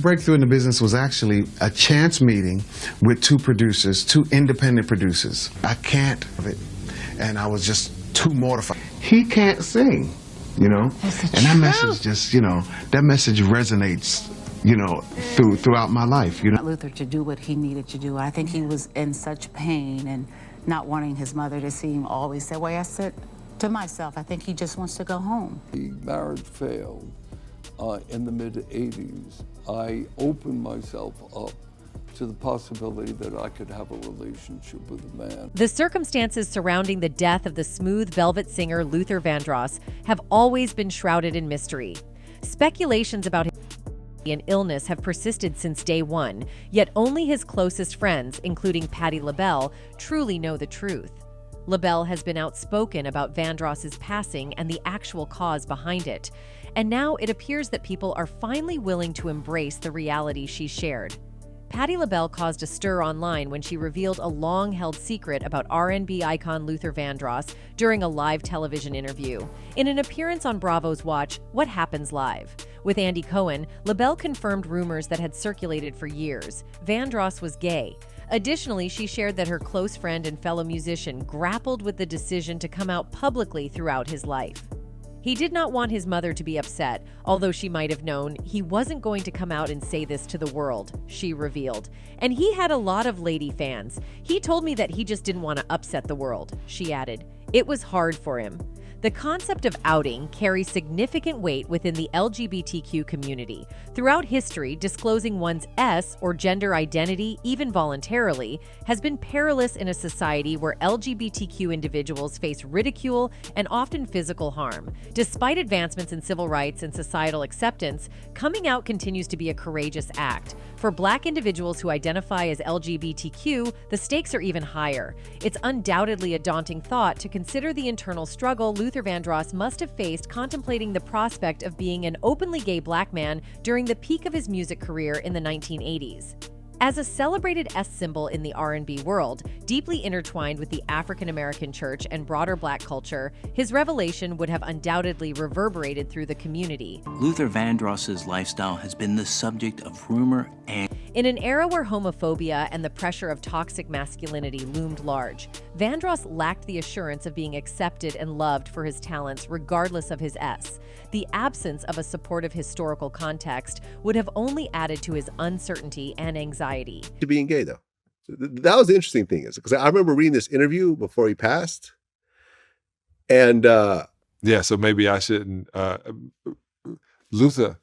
breakthrough in the business was actually a chance meeting with two producers, two independent producers. I can't have it, and I was just too mortified. He can't sing, you know, and that message just, you know, that message resonates, you know, throughout my life, you know. Luther to do what he needed to do. I think he was in such pain and not wanting his mother to see him always that way. I said to myself, I think he just wants to go home. The marriage failed in the mid-'80s. I opened myself up to the possibility that I could have a relationship with a man. The circumstances surrounding the death of the smooth velvet singer Luther Vandross have always been shrouded in mystery. Speculations about his and illness have persisted since day one, yet only his closest friends, including Patti LaBelle, truly know the truth. LaBelle has been outspoken about Vandross's passing and the actual cause behind it, and now it appears that people are finally willing to embrace the reality she shared. Patti LaBelle caused a stir online when she revealed a long-held secret about R&B icon Luther Vandross during a live television interview. In an appearance on Bravo's Watch, What Happens Live? With Andy Cohen, LaBelle confirmed rumors that had circulated for years. Vandross was gay. Additionally, she shared that her close friend and fellow musician grappled with the decision to come out publicly throughout his life. He did not want his mother to be upset, although she might have known he wasn't going to come out and say this to the world, she revealed. And he had a lot of lady fans. He told me that he just didn't want to upset the world, she added. It was hard for him. The concept of outing carries significant weight within the LGBTQ community. Throughout history, disclosing one's S or gender identity, even voluntarily, has been perilous in a society where LGBTQ individuals face ridicule and often physical harm. Despite advancements in civil rights and societal acceptance, coming out continues to be a courageous act. For Black individuals who identify as LGBTQ, the stakes are even higher. It's undoubtedly a daunting thought to consider the internal struggle Luther Vandross must have faced contemplating the prospect of being an openly gay Black man during the peak of his music career in the 1980s. As a celebrated S symbol in the R&B world, deeply intertwined with the African American church and broader Black culture, his revelation would have undoubtedly reverberated through the community. Luther Vandross's lifestyle has been the subject of rumor and in an era where homophobia and the pressure of toxic masculinity loomed large, Vandross lacked the assurance of being accepted and loved for his talents regardless of his S. The absence of a supportive historical context would have only added to his uncertainty and anxiety. To being gay, though. That was the interesting thing, is because I remember reading this interview before he passed. And yeah, so maybe I shouldn't. Luther,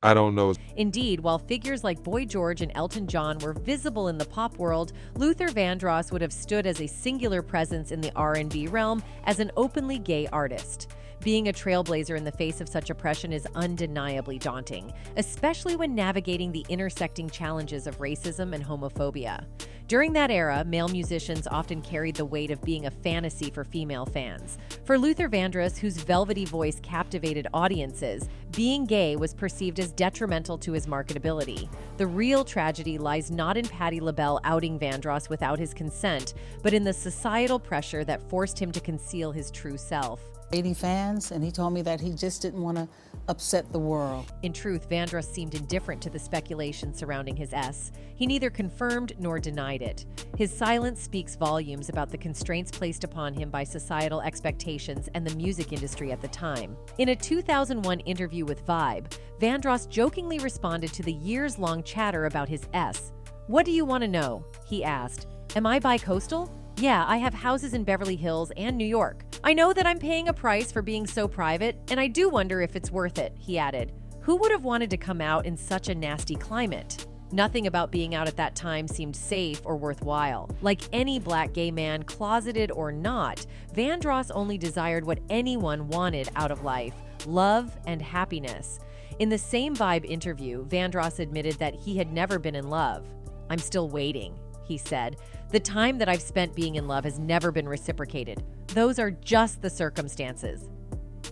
I don't know. Indeed, while figures like Boy George and Elton John were visible in the pop world, Luther Vandross would have stood as a singular presence in the R&B realm as an openly gay artist. Being a trailblazer in the face of such oppression is undeniably daunting, especially when navigating the intersecting challenges of racism and homophobia. During that era, male musicians often carried the weight of being a fantasy for female fans. For Luther Vandross, whose velvety voice captivated audiences, being gay was perceived as detrimental to his marketability. The real tragedy lies not in Patti LaBelle outing Vandross without his consent, but in the societal pressure that forced him to conceal his true self. 80 fans, and he told me that he just didn't want to upset the world. In truth, Vandross seemed indifferent to the speculation surrounding his S. He neither confirmed nor denied it. His silence speaks volumes about the constraints placed upon him by societal expectations and the music industry at the time. In a 2001 interview with Vibe, Vandross jokingly responded to the years-long chatter about his S. "What do you want to know?" he asked. "Am I bi-coastal? Yeah, I have houses in Beverly Hills and New York. I know that I'm paying a price for being so private, and I do wonder if it's worth it," he added. Who would have wanted to come out in such a nasty climate? Nothing about being out at that time seemed safe or worthwhile. Like any Black gay man, closeted or not, Vandross only desired what anyone wanted out of life: love and happiness. In the same Vibe interview, Vandross admitted that he had never been in love. "I'm still waiting," he said. "The time that I've spent being in love has never been reciprocated. Those are just the circumstances."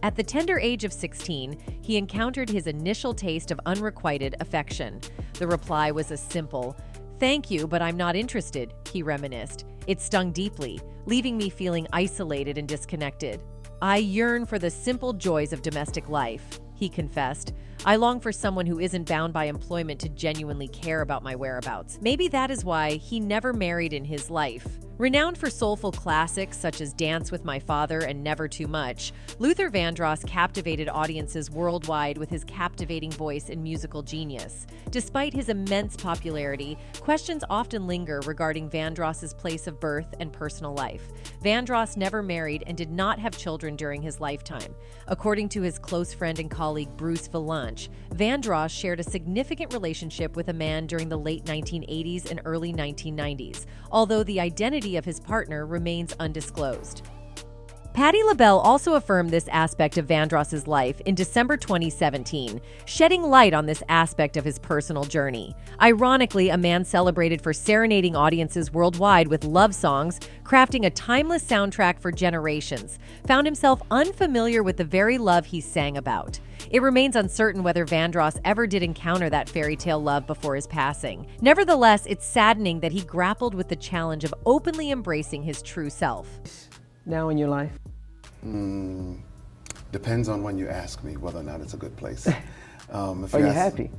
At the tender age of 16, he encountered his initial taste of unrequited affection. The reply was a simple, "Thank you, but I'm not interested," he reminisced. "It stung deeply, leaving me feeling isolated and disconnected. I yearn for the simple joys of domestic life," he confessed. I long for someone who isn't bound by employment to genuinely care about my whereabouts. Maybe that is why he never married in his life. Renowned for soulful classics such as Dance with My Father and Never Too Much, Luther Vandross captivated audiences worldwide with his captivating voice and musical genius. Despite his immense popularity, questions often linger regarding Vandross's place of birth and personal life. Vandross never married and did not have children during his lifetime. According to his close friend and colleague Bruce Valanche, Vandross shared a significant relationship with a man during the late 1980s and early 1990s, although the identity of his partner remains undisclosed. Patti LaBelle also affirmed this aspect of Vandross's life in December 2017, shedding light on this aspect of his personal journey. Ironically, a man celebrated for serenading audiences worldwide with love songs, crafting a timeless soundtrack for generations, found himself unfamiliar with the very love he sang about. It remains uncertain whether Vandross ever did encounter that fairy tale love before his passing. Nevertheless, it's saddening that he grappled with the challenge of openly embracing his true self. Now in your life? Depends on when you ask me whether or not it's a good place. Are you happy?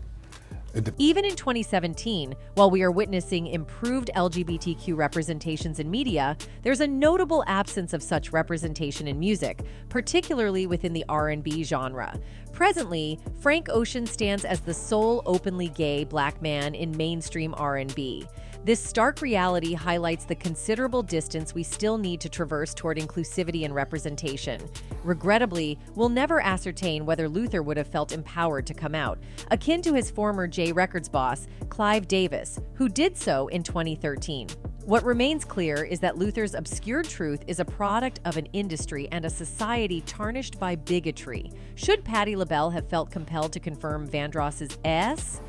Even in 2017, while we are witnessing improved LGBTQ representations in media, there's a notable absence of such representation in music, particularly within the R&B genre. Presently, Frank Ocean stands as the sole openly gay black man in mainstream R&B. This stark reality highlights the considerable distance we still need to traverse toward inclusivity and representation. Regrettably, we'll never ascertain whether Luther would have felt empowered to come out, akin to his former J Records boss, Clive Davis, who did so in 2013. What remains clear is that Luther's obscured truth is a product of an industry and a society tarnished by bigotry. Should Patti LaBelle have felt compelled to confirm Vandross's S?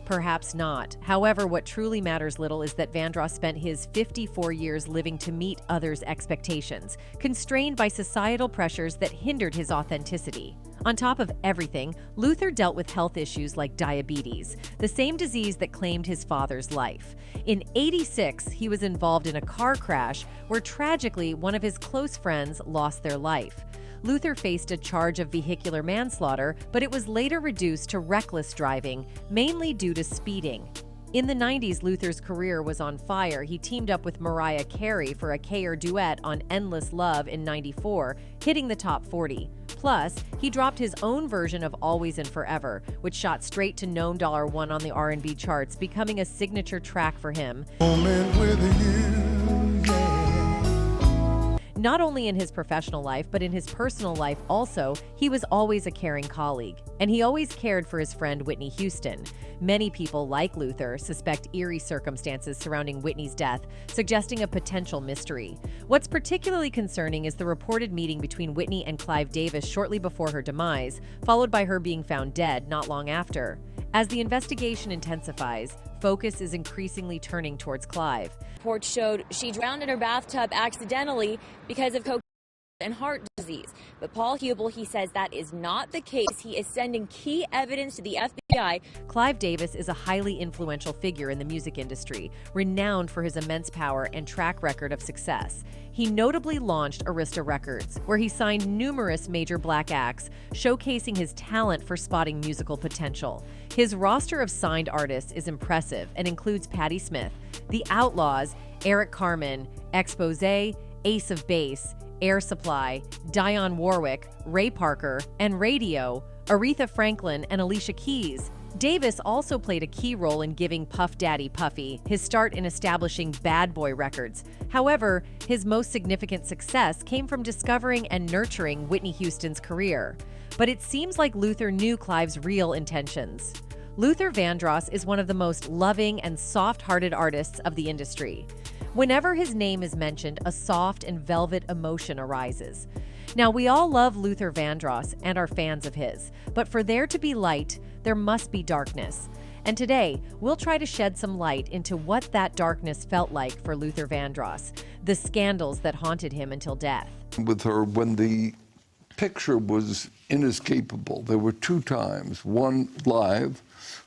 Perhaps not. However, what truly matters little is that Vandross spent his 54 years living to meet others' expectations, constrained by societal pressures that hindered his authenticity. On top of everything, Luther dealt with health issues like diabetes, the same disease that claimed his father's life. In '86, he was involved in a car crash where tragically one of his close friends lost their life. Luther faced a charge of vehicular manslaughter, but it was later reduced to reckless driving, mainly due to speeding. In the 90s, Luther's career was on fire. He teamed up with Mariah Carey for a K.R. duet on Endless Love in '94, hitting the top 40. Plus, he dropped his own version of Always and Forever, which shot straight to known $1 on the R&B charts, becoming a signature track for him. Not only in his professional life, but in his personal life also, he was always a caring colleague, and he always cared for his friend Whitney Houston. Many people, like Luther, suspect eerie circumstances surrounding Whitney's death, suggesting a potential mystery. What's particularly concerning is the reported meeting between Whitney and Clive Davis shortly before her demise, followed by her being found dead not long after. As the investigation intensifies, focus is increasingly turning towards Clive. Reports showed she drowned in her bathtub accidentally because of cocaine and heart disease. But Paul Hubel, he says that is not the case. He is sending key evidence to the FBI. Clive Davis is a highly influential figure in the music industry, renowned for his immense power and track record of success. He notably launched Arista Records, where he signed numerous major black acts, showcasing his talent for spotting musical potential. His roster of signed artists is impressive and includes Patti Smith, The Outlaws, Eric Carmen, Exposé, Ace of Base, Air Supply, Dionne Warwick, Ray Parker, and Radio, Aretha Franklin, and Alicia Keys. Davis also played a key role in giving Puff Daddy Puffy his start in establishing Bad Boy Records. However, his most significant success came from discovering and nurturing Whitney Houston's career. But it seems like Luther knew Clive's real intentions. Luther Vandross is one of the most loving and soft-hearted artists of the industry. Whenever his name is mentioned, a soft and velvet emotion arises. Now, we all love Luther Vandross and are fans of his, but for there to be light, there must be darkness. And today, we'll try to shed some light into what that darkness felt like for Luther Vandross, the scandals that haunted him until death. With her, when the picture was inescapable, there were two times, one live,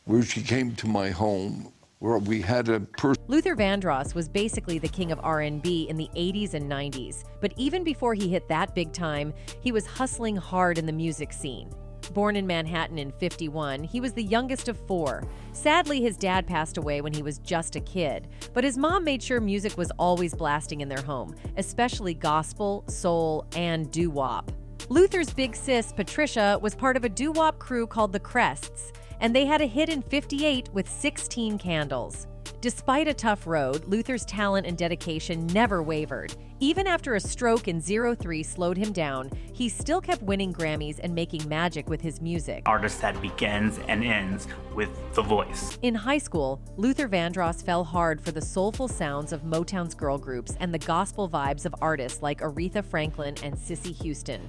where she came to my home, where we had a person. Luther Vandross was basically the king of R&B in the 80s and 90s, but even before he hit that big time, he was hustling hard in the music scene. Born in Manhattan in '51, he was the youngest of 4. Sadly, his dad passed away when he was just a kid, but his mom made sure music was always blasting in their home, especially gospel, soul, and doo-wop. Luther's big sis, Patricia, was part of a doo-wop crew called the Crests, and they had a hit in '58 with 16 Candles. Despite a tough road, Luther's talent and dedication never wavered. Even after a stroke in '03 slowed him down, he still kept winning Grammys and making magic with his music. Artist that begins and ends with the voice. In high school, Luther Vandross fell hard for the soulful sounds of Motown's girl groups and the gospel vibes of artists like Aretha Franklin and Cissy Houston.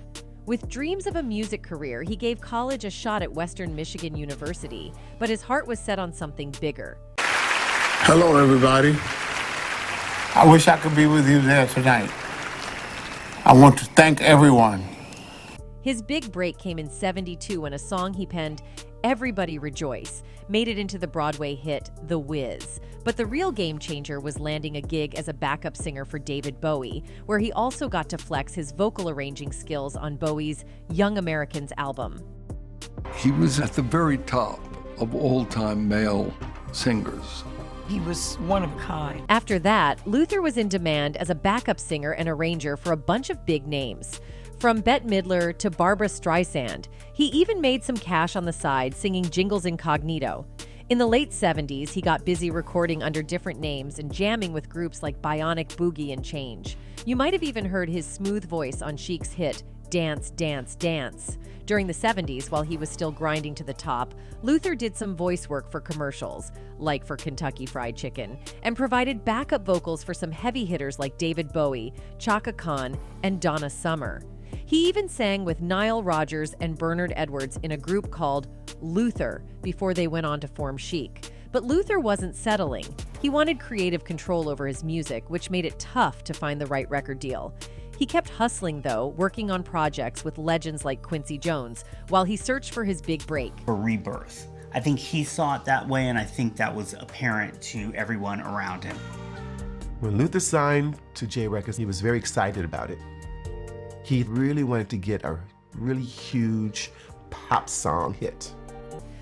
With dreams of a music career, he gave college a shot at Western Michigan University, but his heart was set on something bigger. Hello, everybody. I wish I could be with you there tonight. I want to thank everyone. His big break came in '72 when a song he penned, Everybody Rejoice, made it into the Broadway hit The Wiz. But the real game changer was landing a gig as a backup singer for David Bowie, where he also got to flex his vocal arranging skills on Bowie's Young Americans album. He was at the very top of all-time male singers. He was one of a kind. After that, Luther was in demand as a backup singer and arranger for a bunch of big names. From Bette Midler to Barbra Streisand, he even made some cash on the side singing jingles incognito. In the late '70s, he got busy recording under different names and jamming with groups like Bionic Boogie and Change. You might have even heard his smooth voice on Chic's hit, Dance, Dance, Dance. During the '70s, while he was still grinding to the top, Luther did some voice work for commercials, like for Kentucky Fried Chicken, and provided backup vocals for some heavy hitters like David Bowie, Chaka Khan, and Donna Summer. He even sang with Nile Rodgers and Bernard Edwards in a group called Luther before they went on to form Chic. But Luther wasn't settling. He wanted creative control over his music, which made it tough to find the right record deal. He kept hustling, though, working on projects with legends like Quincy Jones, while he searched for his big break. For rebirth. I think he saw it that way, and I think that was apparent to everyone around him. When Luther signed to J Records, he was very excited about it. He really wanted to get a really huge pop song hit.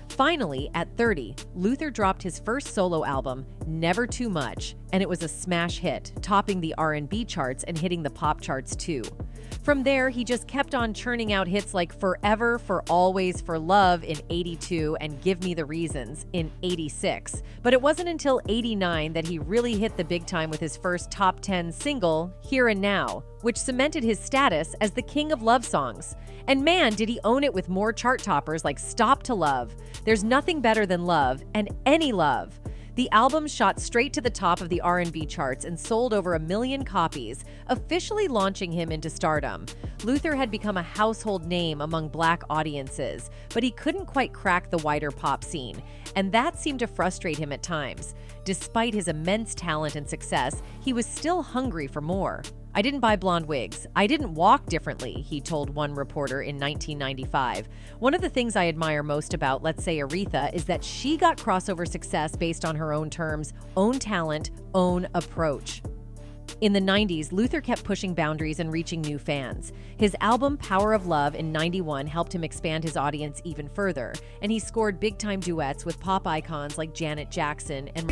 Finally, at 30, Luther dropped his first solo album, Never Too Much, and it was a smash hit, topping the R&B charts and hitting the pop charts too. From there, he just kept on churning out hits like Forever, For Always, For Love in '82 and Give Me the Reasons in '86. But it wasn't until '89 that he really hit the big time with his first top 10 single, Here and Now, which cemented his status as the king of love songs. And man, did he own it with more chart toppers like Stop to Love, There's Nothing Better Than Love, and Any Love. The album shot straight to the top of the R&B charts and sold over 1 million copies, officially launching him into stardom. Luther had become a household name among Black audiences, but he couldn't quite crack the wider pop scene, and that seemed to frustrate him at times. Despite his immense talent and success, he was still hungry for more. I didn't buy blonde wigs. I didn't walk differently, he told one reporter in 1995. One of the things I admire most about, let's say, Aretha is that she got crossover success based on her own terms, own talent, own approach. In the 90s, Luther kept pushing boundaries and reaching new fans. His album Power of Love in '91 helped him expand his audience even further, and he scored big-time duets with pop icons like Janet Jackson and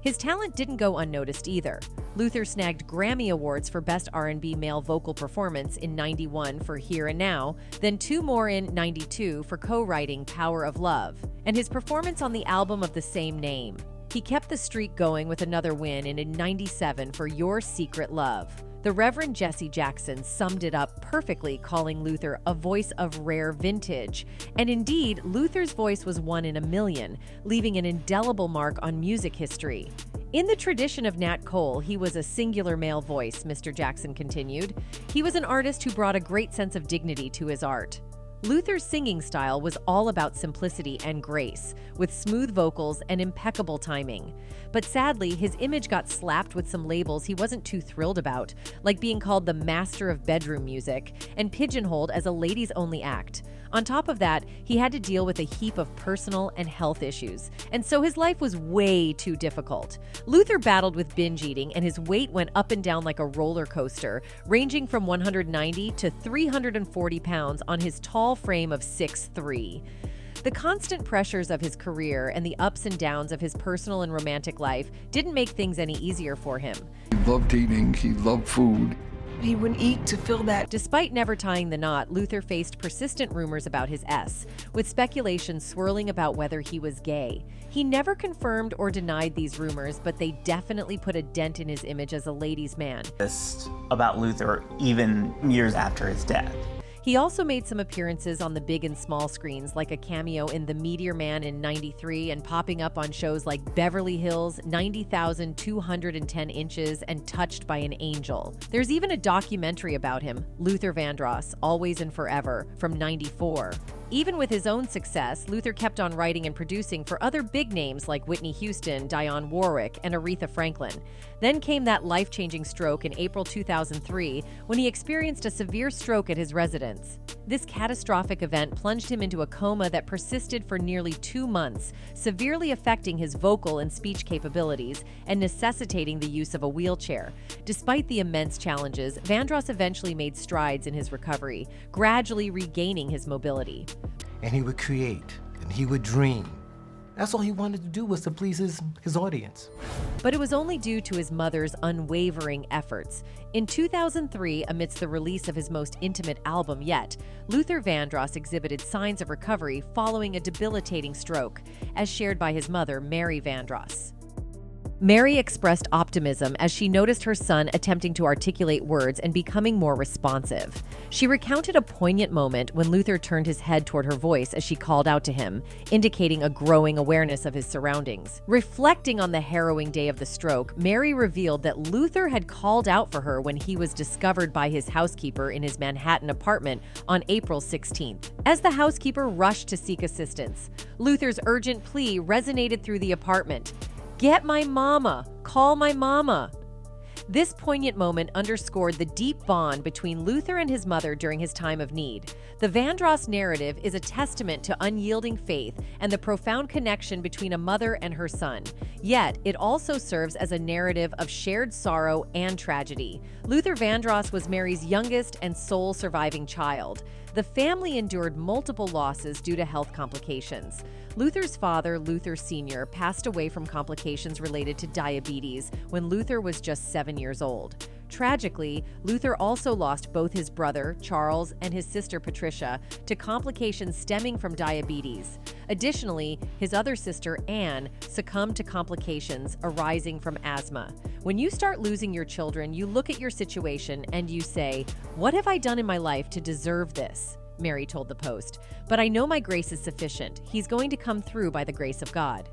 His talent didn't go unnoticed either. Luther snagged Grammy Awards for Best R&B Male Vocal Performance in '91 for Here and Now, then 2 more in '92 for co-writing Power of Love, and his performance on the album of the same name. He kept the streak going with another win in '97 for Your Secret Love. The Reverend Jesse Jackson summed it up perfectly, calling Luther a voice of rare vintage. And indeed, Luther's voice was 1 in a million, leaving an indelible mark on music history. In the tradition of Nat Cole, he was a singular male voice, Mr. Jackson continued. He was an artist who brought a great sense of dignity to his art. Luther's singing style was all about simplicity and grace, with smooth vocals and impeccable timing. But sadly, his image got slapped with some labels he wasn't too thrilled about, like being called the master of bedroom music and pigeonholed as a ladies-only act. On top of that, he had to deal with a heap of personal and health issues, and so his life was way too difficult. Luther battled with binge eating, and his weight went up and down like a roller coaster, ranging from 190 to 340 pounds on his tall frame of 6'3". The constant pressures of his career and the ups and downs of his personal and romantic life didn't make things any easier for him. He loved eating, he loved food. He would eat to fill that. Despite never tying the knot, Luther faced persistent rumors about his S, with speculation swirling about whether he was gay. He never confirmed or denied these rumors, but they definitely put a dent in his image as a ladies' man. About Luther even years after his death. He also made some appearances on the big and small screens, like a cameo in The Meteor Man in '93 and popping up on shows like Beverly Hills, 90,210 Inches, and Touched by an Angel. There's even a documentary about him, Luther Vandross, Always and Forever, from '94. Even with his own success, Luther kept on writing and producing for other big names like Whitney Houston, Dionne Warwick, and Aretha Franklin. Then came that life-changing stroke in April 2003 when he experienced a severe stroke at his residence. This catastrophic event plunged him into a coma that persisted for nearly 2 months, severely affecting his vocal and speech capabilities and necessitating the use of a wheelchair. Despite the immense challenges, Vandross eventually made strides in his recovery, gradually regaining his mobility. And he would create, and he would dream. That's all he wanted to do, was to please his audience. But it was only due to his mother's unwavering efforts. In 2003, amidst the release of his most intimate album yet, Luther Vandross exhibited signs of recovery following a debilitating stroke, as shared by his mother, Mary Vandross. Mary expressed optimism as she noticed her son attempting to articulate words and becoming more responsive. She recounted a poignant moment when Luther turned his head toward her voice as she called out to him, indicating a growing awareness of his surroundings. Reflecting on the harrowing day of the stroke, Mary revealed that Luther had called out for her when he was discovered by his housekeeper in his Manhattan apartment on April 16th. As the housekeeper rushed to seek assistance, Luther's urgent plea resonated through the apartment. "Get my mama! Call my mama!" This poignant moment underscored the deep bond between Luther and his mother during his time of need. The Vandross narrative is a testament to unyielding faith and the profound connection between a mother and her son. Yet, it also serves as a narrative of shared sorrow and tragedy. Luther Vandross was Mary's youngest and sole surviving child. The family endured multiple losses due to health complications. Luther's father, Luther Sr., passed away from complications related to diabetes when Luther was just 7 years old. Tragically, Luther also lost both his brother, Charles, and his sister, Patricia, to complications stemming from diabetes. Additionally, his other sister, Anne, succumbed to complications arising from asthma. When you start losing your children, you look at your situation and you say, "What have I done in my life to deserve this?" Mary told the Post. "But I know my grace is sufficient. He's going to come through by the grace of God."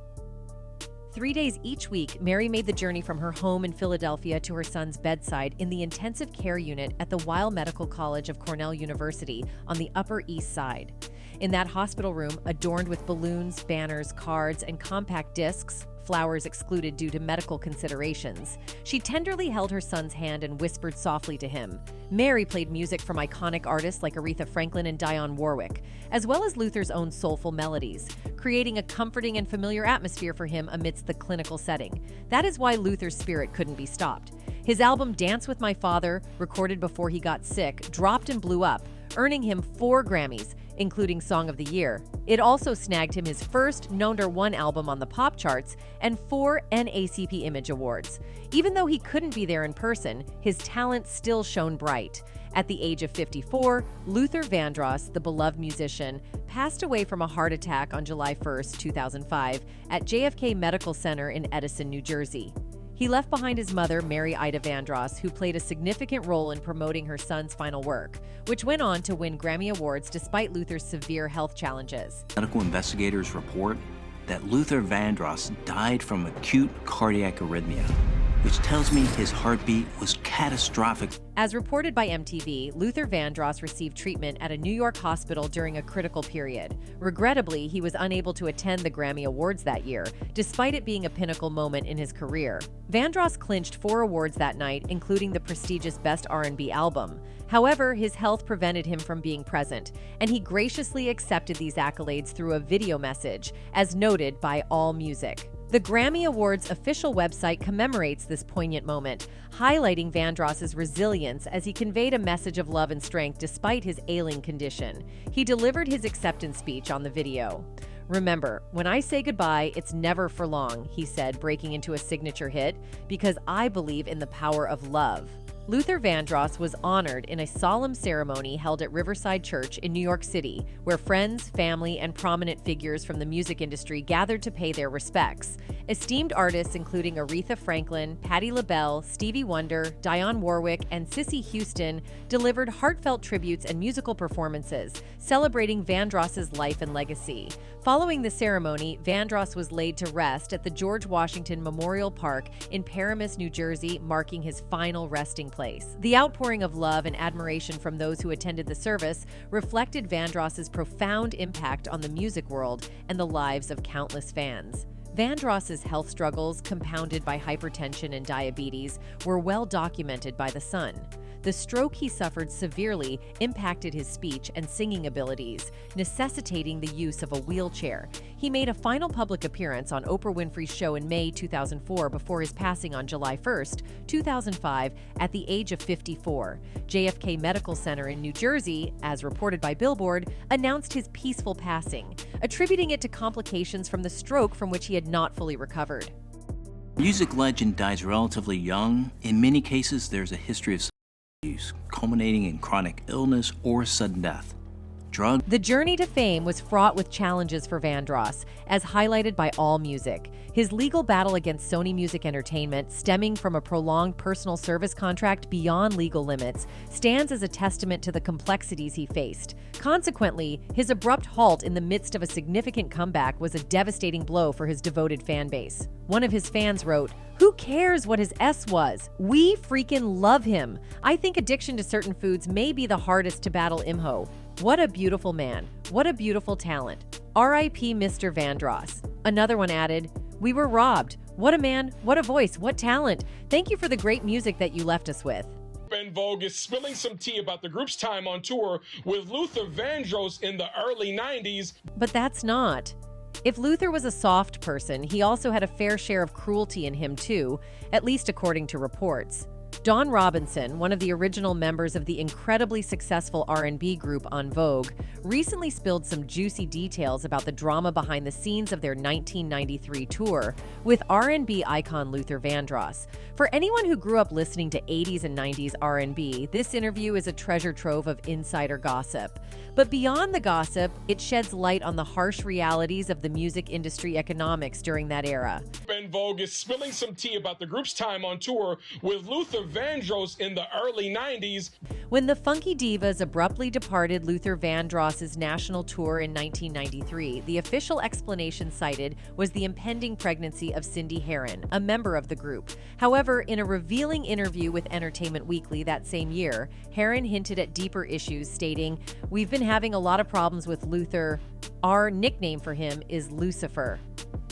3 days each week, Mary made the journey from her home in Philadelphia to her son's bedside in the intensive care unit at the Weill Medical College of Cornell University on the Upper East Side. In that hospital room, adorned with balloons, banners, cards, and compact discs, flowers excluded due to medical considerations, she tenderly held her son's hand and whispered softly to him. Mary played music from iconic artists like Aretha Franklin and Dionne Warwick, as well as Luther's own soulful melodies, creating a comforting and familiar atmosphere for him amidst the clinical setting. That is why Luther's spirit couldn't be stopped. His album Dance with My Father, recorded before he got sick, dropped and blew up, earning him 4 Grammys, including Song of the Year. It also snagged him his first #1 album on the pop charts and 4 NAACP Image Awards. Even though he couldn't be there in person, his talent still shone bright. At the age of 54, Luther Vandross, the beloved musician, passed away from a heart attack on July 1st, 2005, at JFK Medical Center in Edison, New Jersey. He left behind his mother, Mary Ida Vandross, who played a significant role in promoting her son's final work, which went on to win Grammy Awards despite Luther's severe health challenges. Medical investigators report that Luther Vandross died from acute cardiac arrhythmia. which tells me his heartbeat was catastrophic. As reported by MTV, Luther Vandross received treatment at a New York hospital during a critical period. Regrettably, he was unable to attend the Grammy Awards that year, despite it being a pinnacle moment in his career. Vandross clinched 4 awards that night, including the prestigious Best R&B Album. However, his health prevented him from being present, and he graciously accepted these accolades through a video message, as noted by AllMusic. The Grammy Awards official website commemorates this poignant moment, highlighting Vandross's resilience as he conveyed a message of love and strength despite his ailing condition. He delivered his acceptance speech on the video. "Remember, when I say goodbye, it's never for long," he said, breaking into a signature hit, "because I believe in the power of love." Luther Vandross was honored in a solemn ceremony held at Riverside Church in New York City, where friends, family, and prominent figures from the music industry gathered to pay their respects. Esteemed artists including Aretha Franklin, Patti LaBelle, Stevie Wonder, Dionne Warwick, and Cissy Houston delivered heartfelt tributes and musical performances, celebrating Vandross's life and legacy. Following the ceremony, Vandross was laid to rest at the George Washington Memorial Park in Paramus, New Jersey, marking his final resting place. The outpouring of love and admiration from those who attended the service reflected Vandross's profound impact on the music world and the lives of countless fans. Vandross's health struggles, compounded by hypertension and diabetes, were well documented by The Sun. The stroke he suffered severely impacted his speech and singing abilities, necessitating the use of a wheelchair. He made a final public appearance on Oprah Winfrey's show in May 2004 before his passing on July 1, 2005, at the age of 54. JFK Medical Center in New Jersey, as reported by Billboard, announced his peaceful passing, attributing it to complications from the stroke from which he had not fully recovered. Music legend dies relatively young. In many cases, there's a history of use, culminating in chronic illness or sudden death. The journey to fame was fraught with challenges for Vandross, as highlighted by AllMusic. His legal battle against Sony Music Entertainment, stemming from a prolonged personal service contract beyond legal limits, stands as a testament to the complexities he faced. Consequently, his abrupt halt in the midst of a significant comeback was a devastating blow for his devoted fan base. One of his fans wrote, "Who cares what his S was? We freaking love him. I think addiction to certain foods may be the hardest to battle Imho. What a beautiful man. What a beautiful talent. R.I.P. Mr. Vandross." Another one added, "We were robbed. What a man, what a voice, what talent. Thank you for the great music that you left us with." En Vogue is spilling some tea about the group's time on tour with Luther Vandross in the early 90s. But that's not. If Luther was a soft person, he also had a fair share of cruelty in him too, at least according to reports. Dawn Robinson, one of the original members of the incredibly successful R&B group En Vogue, recently spilled some juicy details about the drama behind the scenes of their 1993 tour with R&B icon Luther Vandross. For anyone who grew up listening to 80s and 90s R&B, this interview is a treasure trove of insider gossip. But beyond the gossip, it sheds light on the harsh realities of the music industry economics during that era. En Vogue is spilling some tea about the group's time on tour with Luther Vandross in the early 90s. When the Funky Divas abruptly departed Luther Vandross's national tour in 1993, the official explanation cited was the impending pregnancy of Cindy Herron, a member of the group. However, in a revealing interview with Entertainment Weekly that same year, Herron hinted at deeper issues, stating, "We've been having a lot of problems with Luther. Our nickname for him is Lucifer."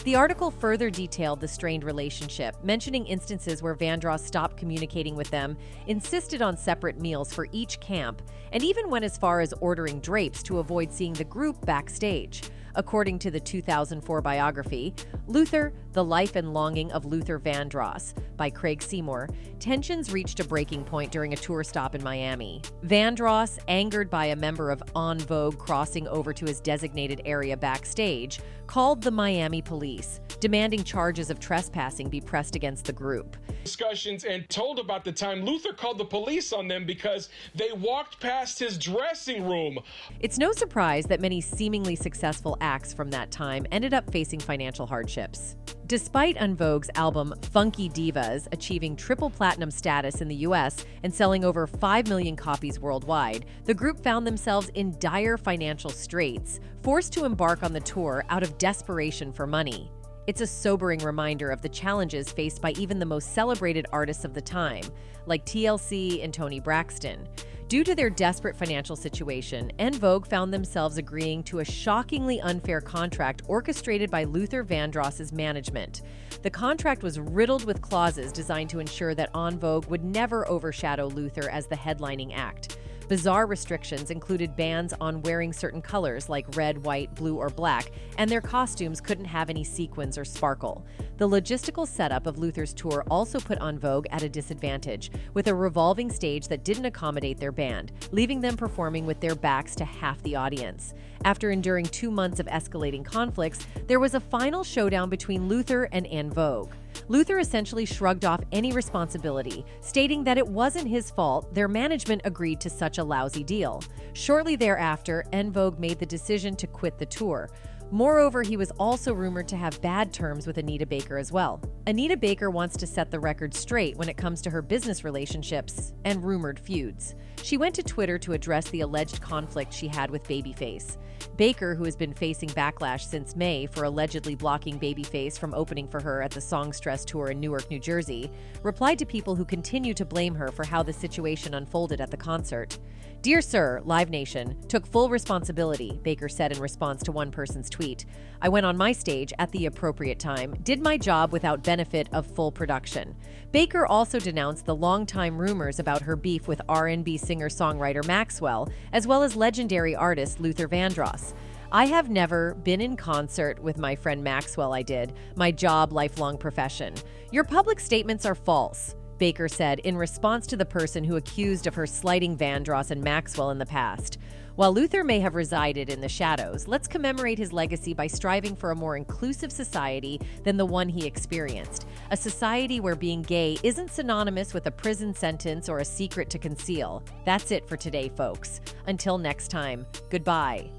The article further detailed the strained relationship, mentioning instances where Vandross stopped communicating with them, insisted on separate meals for each camp, and even went as far as ordering drapes to avoid seeing the group backstage. According to the 2004 biography, Luther, The Life and Longing of Luther Vandross, by Craig Seymour, tensions reached a breaking point during a tour stop in Miami. Vandross, angered by a member of En Vogue crossing over to his designated area backstage, called the Miami police, demanding charges of trespassing be pressed against the group. Discussions and told about the time Luther called the police on them because they walked past his dressing room. It's no surprise that many seemingly successful acts from that time ended up facing financial hardships. Despite En Vogue's album Funky Divas achieving triple platinum status in the US and selling over 5 million copies worldwide, the group found themselves in dire financial straits, forced to embark on the tour out of desperation for money. It's a sobering reminder of the challenges faced by even the most celebrated artists of the time, like TLC and Toni Braxton. Due to their desperate financial situation, En Vogue found themselves agreeing to a shockingly unfair contract orchestrated by Luther Vandross's management. The contract was riddled with clauses designed to ensure that En Vogue would never overshadow Luther as the headlining act. Bizarre restrictions included bans on wearing certain colors like red, white, blue, or black, and their costumes couldn't have any sequins or sparkle. The logistical setup of Luther's tour also put En Vogue at a disadvantage, with a revolving stage that didn't accommodate their band, leaving them performing with their backs to half the audience. After enduring 2 months of escalating conflicts, there was a final showdown between Luther and En Vogue. Luther essentially shrugged off any responsibility, stating that it wasn't his fault their management agreed to such a lousy deal. Shortly thereafter, En Vogue made the decision to quit the tour. Moreover, he was also rumored to have bad terms with Anita Baker as well. Anita Baker wants to set the record straight when it comes to her business relationships and rumored feuds. She went to Twitter to address the alleged conflict she had with Babyface. Baker, who has been facing backlash since May for allegedly blocking Babyface from opening for her at the Songstress tour in Newark, New Jersey, replied to people who continue to blame her for how the situation unfolded at the concert. "Dear Sir, Live Nation took full responsibility," Baker said in response to one person's tweet. "I went on my stage at the appropriate time, did my job without benefit of full production." Baker also denounced the long-time rumors about her beef with R&B singer-songwriter Maxwell, as well as legendary artist Luther Vandross. "I have never been in concert with my friend Maxwell. I did. My job, lifelong profession. Your public statements are false," Baker said in response to the person who accused of her slighting Vandross and Maxwell in the past. While Luther may have resided in the shadows, let's commemorate his legacy by striving for a more inclusive society than the one he experienced. A society where being gay isn't synonymous with a prison sentence or a secret to conceal. That's it for today, folks. Until next time, goodbye.